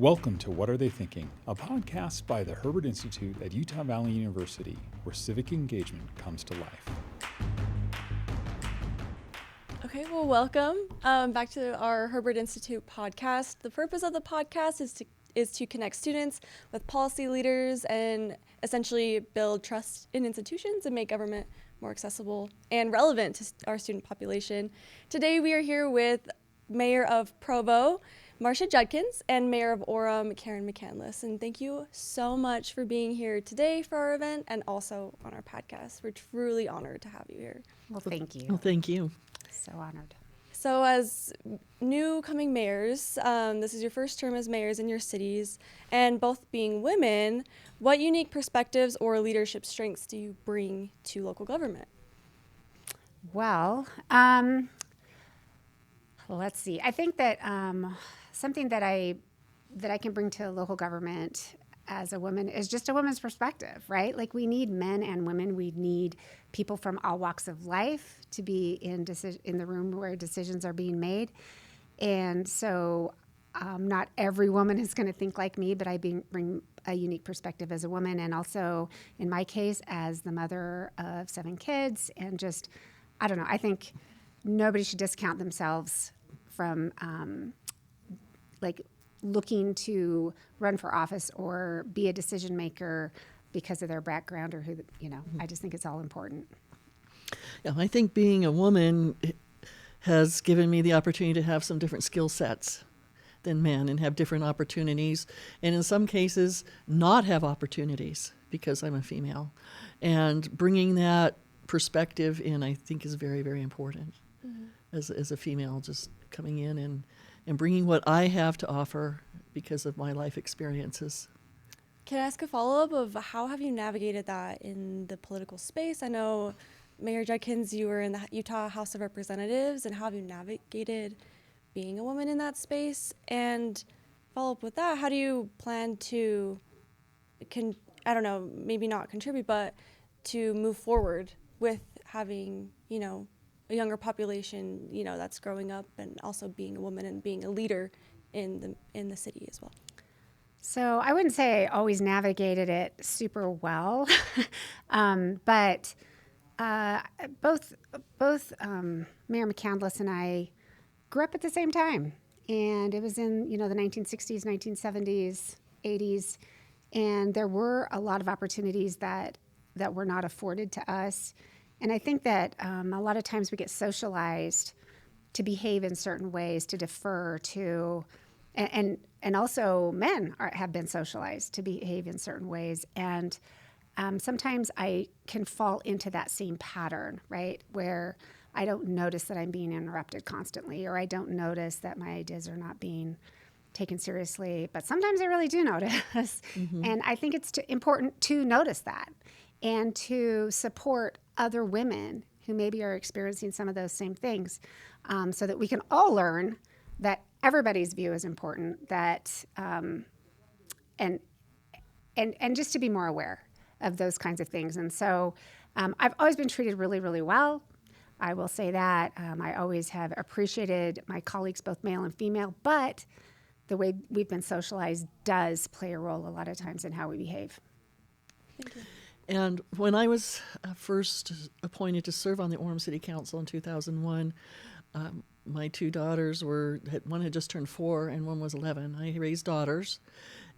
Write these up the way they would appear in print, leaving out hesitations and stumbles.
Welcome to What Are They Thinking, a podcast by the Herbert Institute at Utah Valley University, where civic engagement comes to life. Okay, well, welcome back to our Herbert Institute podcast. The purpose of the podcast is to connect students with policy leaders and essentially build trust in institutions and make government more accessible and relevant to our student population. Today we are here with Mayor of Provo, Marcia Judkins, and Mayor of Orem, Karen McCandless. And thank you so much for being here today for our event and also on our podcast. We're truly honored to have you here. Well, thank you. Well, thank you. So honored. So as new coming mayors, this is your first term as mayors in your cities, and both being women, what unique perspectives or leadership strengths do you bring to local government? Well, let's see. I think that something that I can bring to local government as a woman is just a woman's perspective, right? Like, we need men and women. We need people from all walks of life to be in the room where decisions are being made. And so not every woman is going to think like me, but I bring a unique perspective as a woman, and also, in my case, as the mother of 7 kids. And just, I don't know, I think nobody should discount themselves from looking to run for office or be a decision maker because of their background or I just think it's all important. Yeah, I think being a woman has given me the opportunity to have some different skill sets than men and have different opportunities, and in some cases not have opportunities because I'm a female. And bringing that perspective in, I think, is very, very important. As a female, just coming in and bringing what I have to offer because of my life experiences. Can I ask a follow-up of how have you navigated that in the political space? I know, Mayor Judkins, you were in the Utah House of Representatives, and how have you navigated being a woman in that space? And follow up with that, how do you plan to, maybe not contribute, but to move forward with having, a younger population, that's growing up, and also being a woman and being a leader in the city as well? So I wouldn't say I always navigated it super well, but both Mayor McCandless and I grew up at the same time, and it was in the 1960s, 1970s, 80s, and there were a lot of opportunities that were not afforded to us. And I think that a lot of times we get socialized to behave in certain ways, to defer to, and also men have been socialized to behave in certain ways. And sometimes I can fall into that same pattern, right, where I don't notice that I'm being interrupted constantly, or I don't notice that my ideas are not being taken seriously. But sometimes I really do notice. Mm-hmm. And I think it's important to notice that and to support other women who maybe are experiencing some of those same things, so that we can all learn that everybody's view is important, that and just to be more aware of those kinds of things. And so I've always been treated really, really well. I will say that. I always have appreciated my colleagues, both male and female, but the way we've been socialized does play a role a lot of times in how we behave. Thank you. And when I was first appointed to serve on the Orem City Council in 2001, my 2 daughters one had just turned 4 and one was 11. I raised daughters,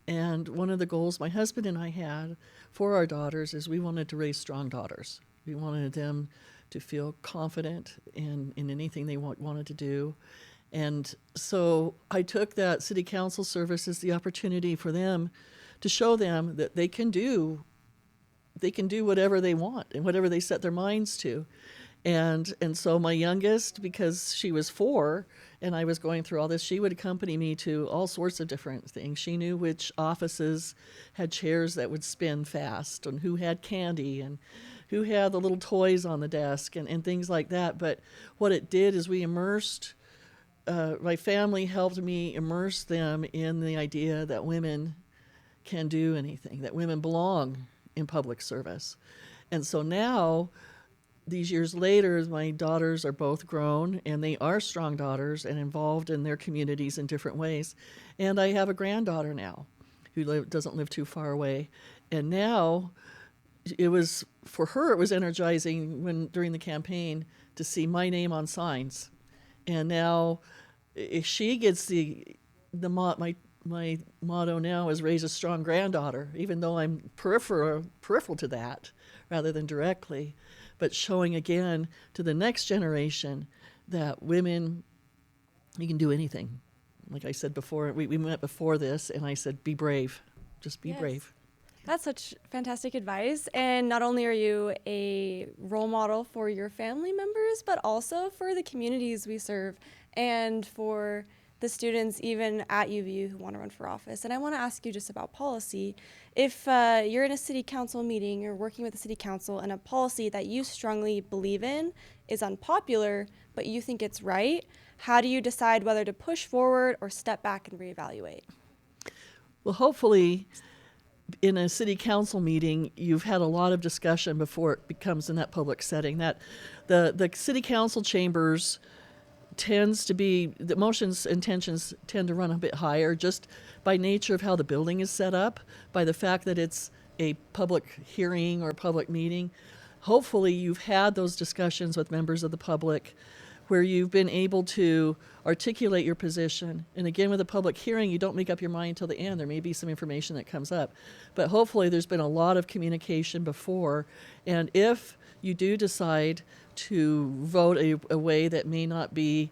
and one of the goals my husband and I had for our daughters is we wanted to raise strong daughters. We wanted them to feel confident in anything they wanted to do. And so I took that city council service as the opportunity for them to show them that they can do whatever they want and whatever they set their minds to. And so my youngest, because she was 4 and I was going through all this, she would accompany me to all sorts of different things. She knew which offices had chairs that would spin fast, and who had candy, and who had the little toys on the desk, and things like that. But what it did is we immersed, my family helped me immerse them in the idea that women can do anything, that women belong in public service. And so now these years later, my daughters are both grown, and they are strong daughters and involved in their communities in different ways. And I have a granddaughter now who doesn't live too far away. And now it was, for her, it was energizing when during the campaign to see my name on signs. And now if she gets my motto now is raise a strong granddaughter, even though I'm peripheral to that rather than directly, but showing again to the next generation that women, you can do anything. Like I said before, we met before this, and I said, be brave. Just be brave. That's such fantastic advice. And not only are you a role model for your family members, but also for the communities we serve and for the students even at UVU who want to run for office. And I want to ask you just about policy. If you're in a city council meeting, you're working with the city council, and a policy that you strongly believe in is unpopular, but you think it's right, how do you decide whether to push forward or step back and reevaluate? Well, hopefully, in a city council meeting, you've had a lot of discussion before it becomes in that public setting. That the city council chambers tends to be, the emotions and tensions tend to run a bit higher just by nature of how the building is set up, by the fact that it's a public hearing or public meeting. Hopefully you've had those discussions with members of the public where you've been able to articulate your position. And again, with a public hearing, you don't make up your mind until the end. There may be some information that comes up. But hopefully there's been a lot of communication before. And if you do decide to vote a way that may not be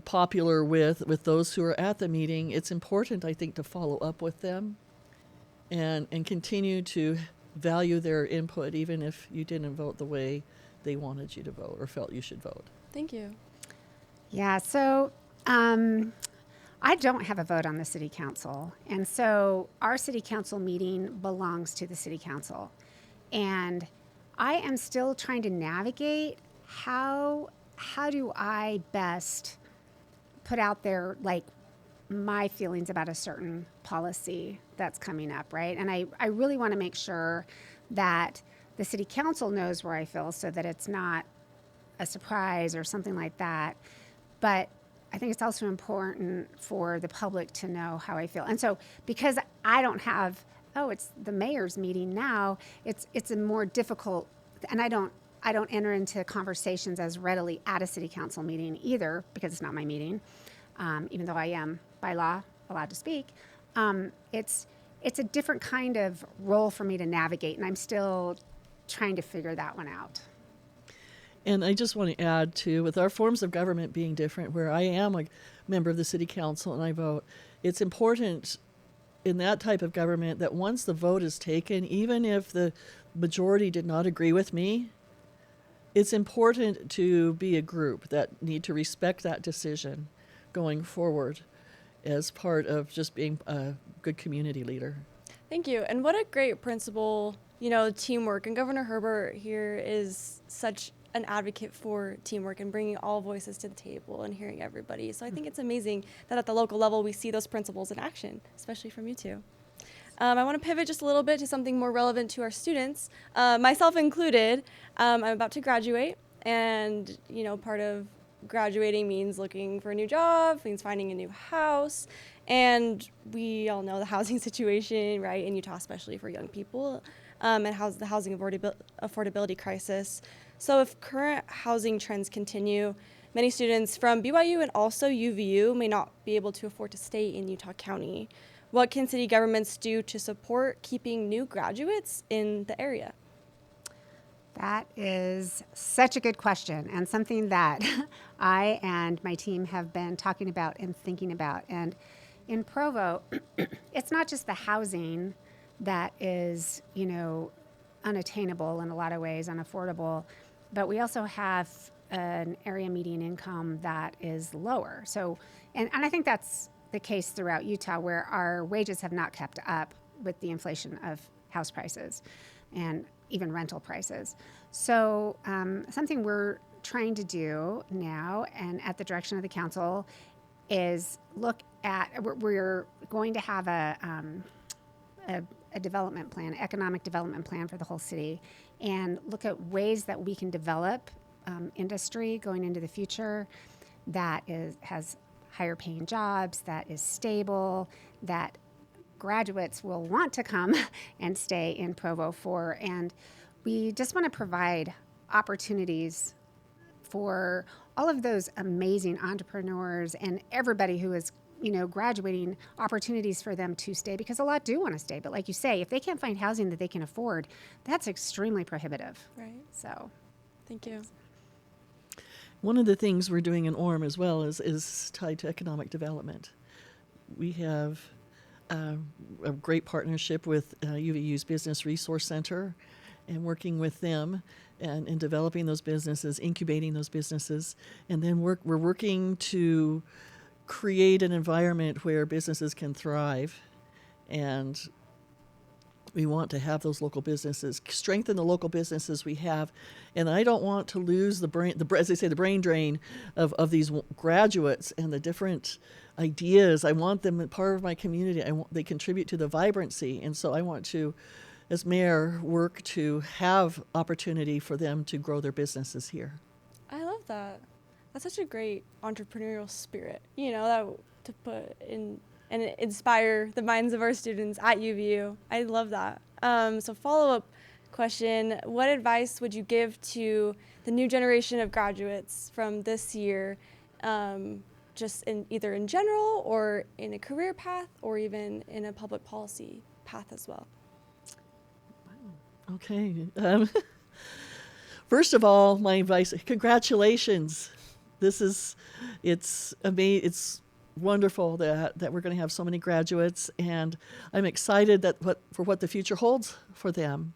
popular with those who are at the meeting, it's important, I think, to follow up with them and continue to value their input, even if you didn't vote the way they wanted you to vote or felt you should vote. Thank you. Yeah, so I don't have a vote on the city council. And so our city council meeting belongs to the city council. And I am still trying to navigate how do I best put out there, like, my feelings about a certain policy that's coming up, right? And I really want to make sure that the city council knows where I feel so that it's not a surprise or something like that. But I think it's also important for the public to know how I feel. And so because I don't have, it's the mayor's meeting now, it's a more difficult, and I don't enter into conversations as readily at a city council meeting either, because it's not my meeting, even though I am by law allowed to speak. It's a different kind of role for me to navigate, and I'm still trying to figure that one out. And I just want to add, too, with our forms of government being different, where I am a member of the city council and I vote, it's important in that type of government that once the vote is taken, even if the majority did not agree with me, it's important to be a group that need to respect that decision going forward as part of just being a good community leader. Thank you. And what a great principle, teamwork. And Governor Herbert here is such an advocate for teamwork and bringing all voices to the table and hearing everybody. So I think it's amazing that at the local level we see those principles in action, especially from you two. I want to pivot just a little bit to something more relevant to our students, myself included. I'm about to graduate, and part of graduating means looking for a new job, means finding a new house, and we all know the housing situation, right, in Utah, especially for young people, and how's the housing affordability crisis. So if current housing trends continue, many students from BYU and also UVU may not be able to afford to stay in Utah County. What can city governments do to support keeping new graduates in the area? That is such a good question, and something that I and my team have been talking about and thinking about. And in Provo, it's not just the housing that is, unattainable in a lot of ways, unaffordable, but we also have an area median income that is lower. So, and I think that's the case throughout Utah, where our wages have not kept up with the inflation of house prices and even rental prices. So something we're trying to do now, and at the direction of the council, is look at, we're going to have a a development plan, economic development plan for the whole city, and look at ways that we can develop industry going into the future that has higher paying jobs, that is stable, that graduates will want to come and stay in Provo for. And we just want to provide opportunities for all of those amazing entrepreneurs and everybody who is, graduating, opportunities for them to stay, because a lot do want to stay. But like you say, if they can't find housing that they can afford, that's extremely prohibitive. Right. So Thank you. One of the things we're doing in Orem as well is tied to economic development. We have a great partnership with UVU's Business Resource Center, and working with them and developing those businesses, incubating those businesses, and then we're working to create an environment where businesses can thrive, and we want to have those local businesses, strengthen the local businesses we have, and I don't want to lose as they say, the brain drain of these graduates and the different ideas. I want them part of my community. They contribute to the vibrancy, and so I want to, as mayor, work to have opportunity for them to grow their businesses here. I love that. That's such a great entrepreneurial spirit, that to put in and inspire the minds of our students at UVU. I love that. So follow-up question, what advice would you give to the new generation of graduates from this year, just either in general or in a career path or even in a public policy path as well? Okay. First of all, my advice, congratulations. It's amazing. It's wonderful that we're going to have so many graduates, and I'm excited for what the future holds for them.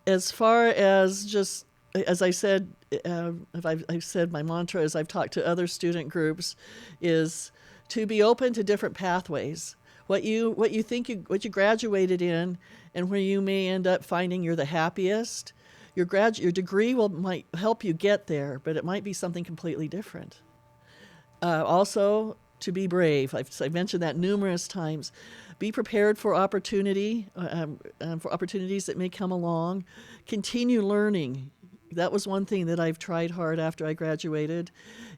As far as just, as I said, I've said my mantra as I've talked to other student groups is to be open to different pathways. What you graduated in, and where you may end up finding you're the happiest. Your degree might help you get there, but it might be something completely different. Also, to be brave. I've mentioned that numerous times. Be prepared for opportunity, for opportunities that may come along. Continue learning. That was one thing that I've tried hard after I graduated,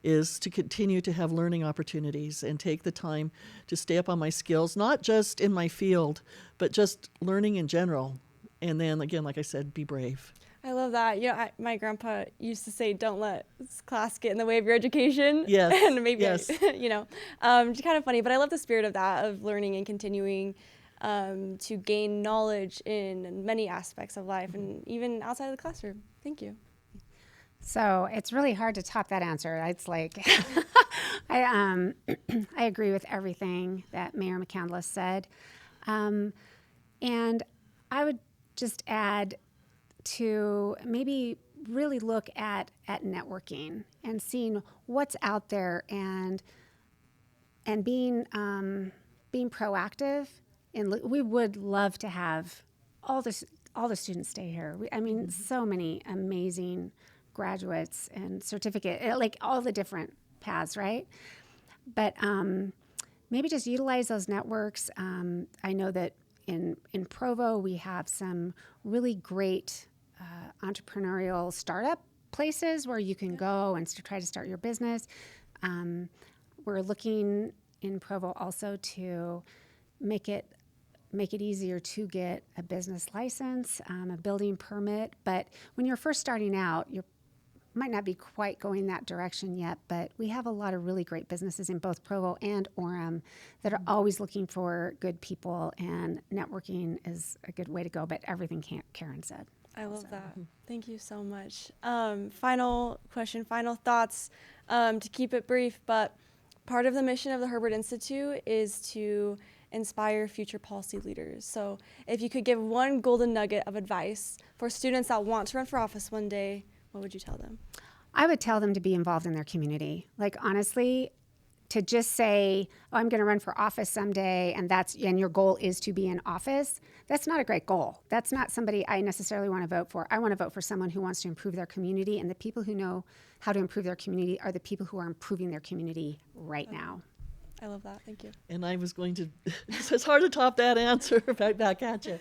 is to continue to have learning opportunities and take the time to stay up on my skills, not just in my field, but just learning in general. And then again, like I said, be brave. I love that. My grandpa used to say, don't let class get in the way of your education. Yes. And maybe, yes. just kind of funny. But I love the spirit of that, of learning and continuing to gain knowledge in many aspects of life and even outside of the classroom. Thank you. So it's really hard to top that answer. It's like, I agree with everything that Mayor McCandless said. And I would just add to maybe really look at networking and seeing what's out there, and being proactive. And we would love to have all the students stay here. So many amazing graduates and certificate, like all the different paths, right? But maybe just utilize those networks. I know that in Provo we have some really great entrepreneurial startup places where you can go and try to start your business. We're looking in Provo also to make it easier to get a business license, a building permit. But when you're first starting out, you might not be quite going that direction yet, but we have a lot of really great businesses in both Provo and Orem that are always looking for good people, and networking is a good way to go. But everything Karen said. I love that. Thank you so much. Final question, final thoughts, to keep it brief, but part of the mission of the Herbert Institute is to inspire future policy leaders. So if you could give one golden nugget of advice for students that want to run for office one day, what would you tell them? I would tell them to be involved in their community. Like, honestly, to just say, oh, I'm going to run for office someday, and your goal is to be in office, that's not a great goal. That's not somebody I necessarily want to vote for. I want to vote for someone who wants to improve their community, and the people who know how to improve their community are the people who are improving their community right now. I love that. Thank you. And I was going to, it's hard to top that answer back at you.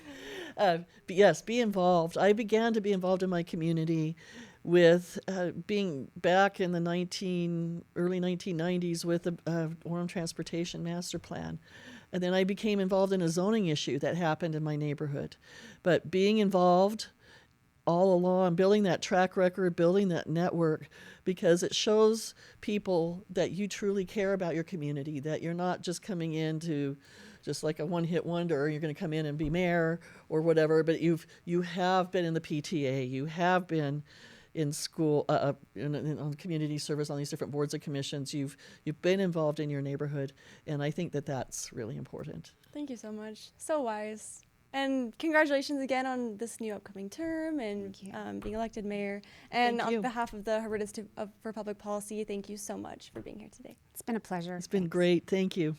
But yes, be involved. I began to be involved in my community with being back in the early 1990s with the Orem Transportation Master Plan. And then I became involved in a zoning issue that happened in my neighborhood. But being involved all along, building that track record, building that network, because it shows people that you truly care about your community, that you're not just coming in to just like a one-hit wonder, or you're going to come in and be mayor or whatever, but you have been in the PTA, you have been in school, on community service, on these different boards and commissions. You've been involved in your neighborhood, and I think that that's really important. Thank you so much. So wise. And congratulations again on this new upcoming term and being elected mayor. And Thank you. on behalf of the Herbert Institute for Public Policy, thank you so much for being here today. It's been a pleasure. It's been great. Thank you.